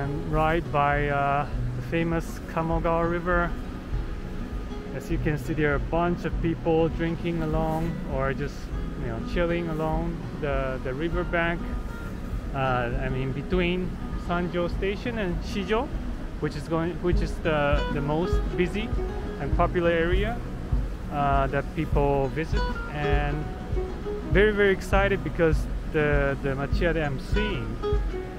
and ride by the famous Kamogawa river. As you can see, there are a bunch of people drinking along or just chilling along the riverbank. I mean, between Sanjo Station and Shijo, which is the most busy and popular area that people visit, and very excited because the machiya that I'm seeing,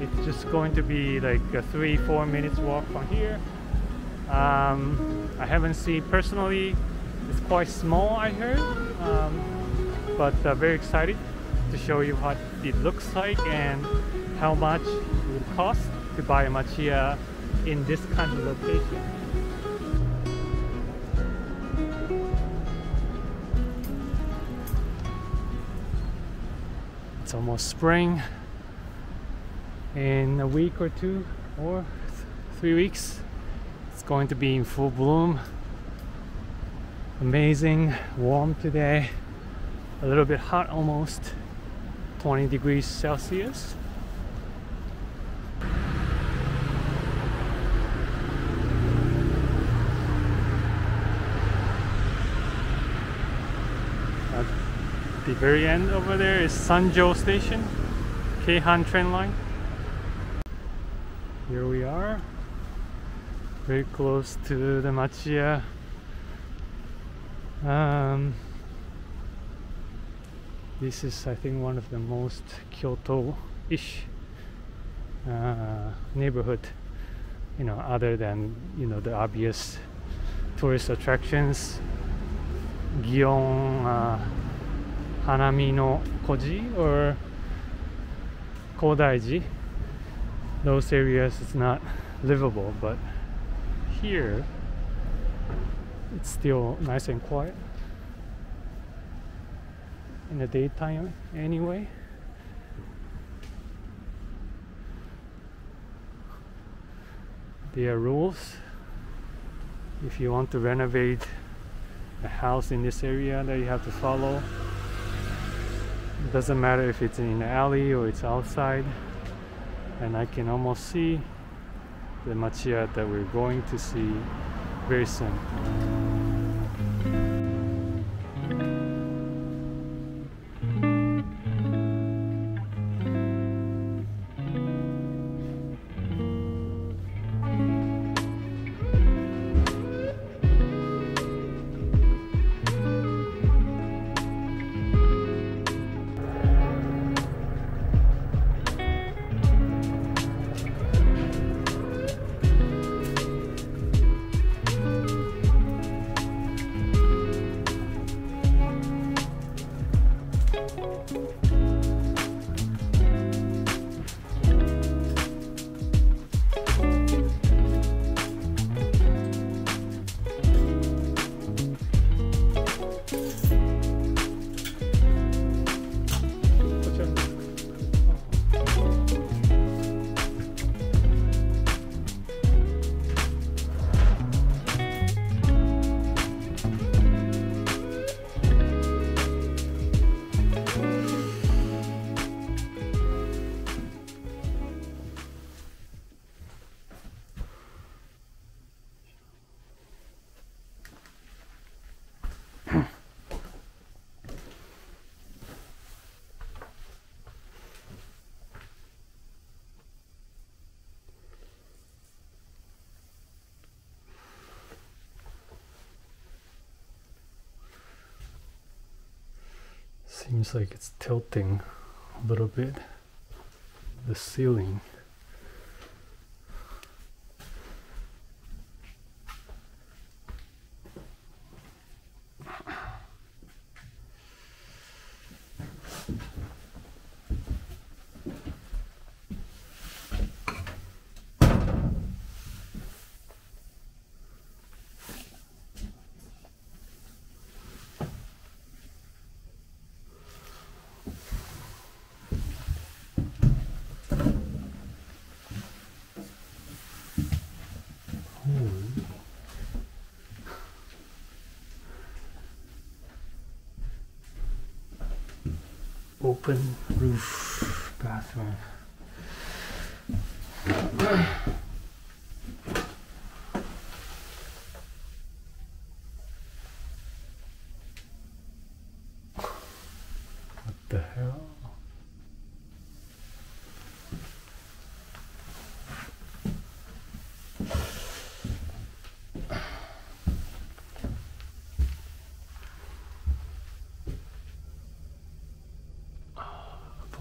it's just going to be like a 3-4 minutes walk from here. I haven't seen personally, it's quite small, I heard, but very excited to show you what it looks like and how much it would cost to buy a machiya in this kind of location. It's almost spring. In a week or 2 or 3 weeks, it's going to be in full bloom. Amazing, warm today, a little bit hot, almost 20 degrees Celsius. At the very end over there is Sanjo Station, Keihan train line. Here we are, very close to the machiya. This is, I think, one of the most Kyoto-ish neighborhood, other than the obvious tourist attractions, Gion, Hanami no Koji or Kodaiji. Those areas is not livable, but here it's still nice and quiet in the daytime anyway. There are rules if you want to renovate a house in this area that you have to follow. It doesn't matter if it's in the alley or it's outside. And I can almost see the machiya that we're going to see very soon. Seems like it's tilting a little bit, the ceiling. Open roof bathroom.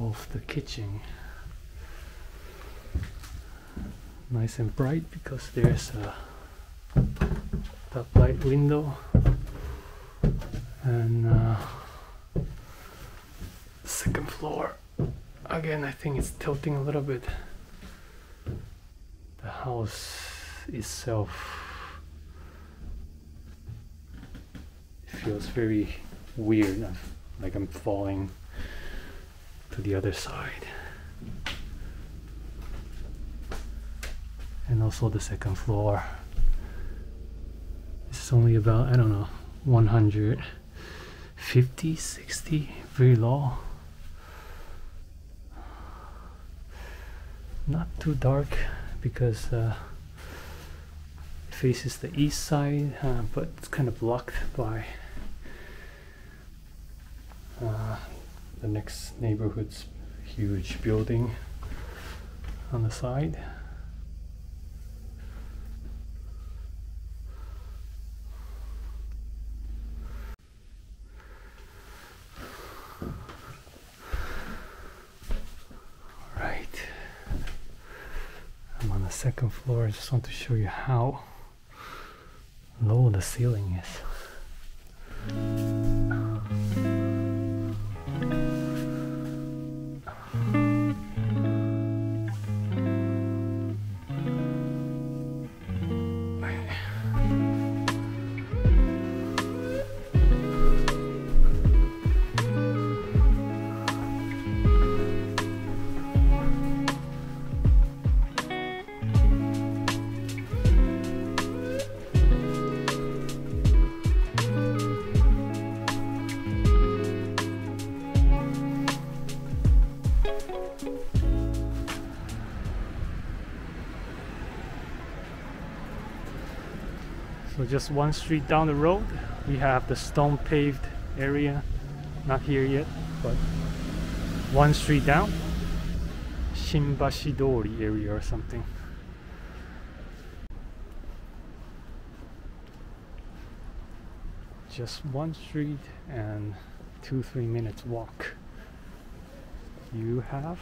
of the kitchen. Nice and bright because there's a top light window, and second floor. Again, I think it's tilting a little bit. The house itself, it feels very weird, like I'm falling to the other side. And also the second floor. It's only about, I don't know, 150, 60, very low. Not too dark because it faces the east side, but it's kind of blocked by the next neighborhood's huge building on the side. I'm on the second floor. I just want to show you how low the ceiling is. So just one street down the road, we have the stone paved area. Not here yet, but one street down, Shinbashi Dori area or something. Just one street and 2-3 minutes walk. You have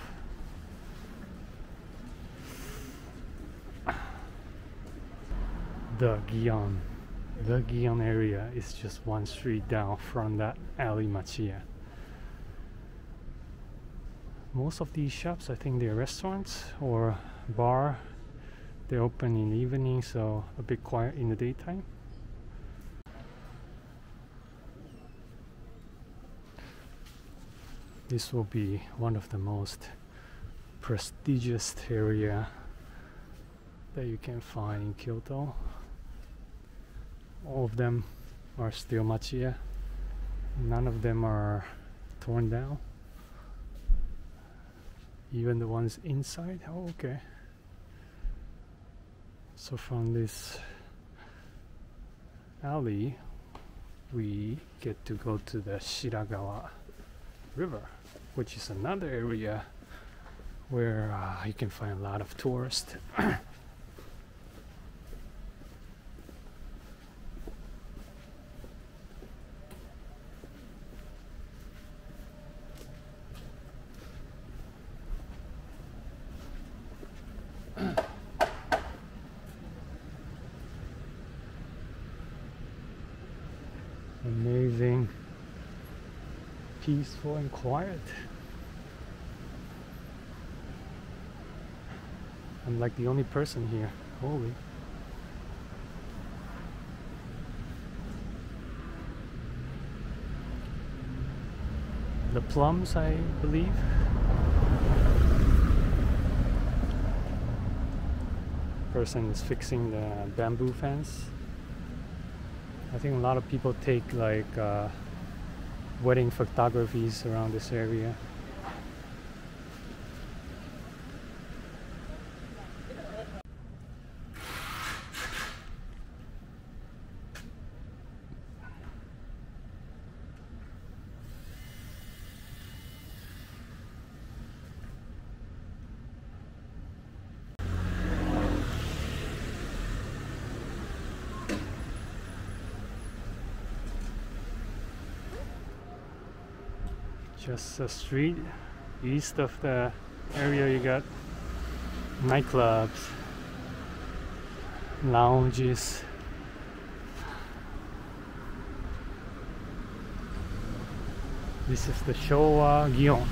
the Gion. The Gion area is just one street down from that alley Machiya. Most of these shops, I think they're restaurants or bar. They open in the evening, so a bit quiet in the daytime. This will be one of the most prestigious area that you can find in Kyoto. All of them are still Machiya. None of them are torn down. Even the ones inside. Oh, okay. So from this alley, we get to go to the Shiragawa River, which is another area where you can find a lot of tourists. Amazing, peaceful and quiet. I'm like the only person here. Holy. The plums, I believe. Person is fixing the bamboo fence. I think a lot of people take like wedding photographies around this area. Just a street East of the area you got nightclubs, lounges. This is the Showa Gion.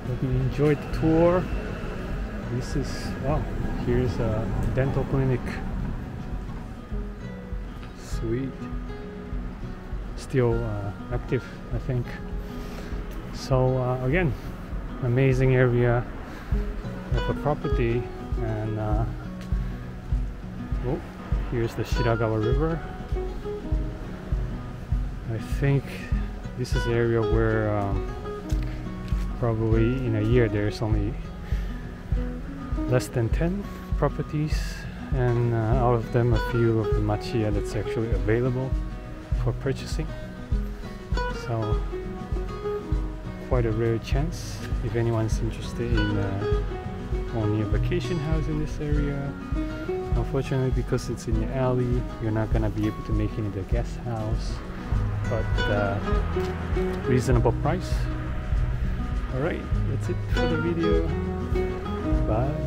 Hope you enjoyed the tour. This is, wow, here's a dental clinic. Sweet. Still active, I think. So again, amazing area of a property, and oh, here's the Shiragawa River. I think this is the area where probably in a year there's only less than 10 properties, and out of them a few of the machiya that's actually available for purchasing. So quite a rare chance if anyone's interested in owning a vacation house in this area. Unfortunately, because it's in the alley, you're not gonna be able to make it into a guest house, but reasonable price. Alright, that's it for the video. Bye.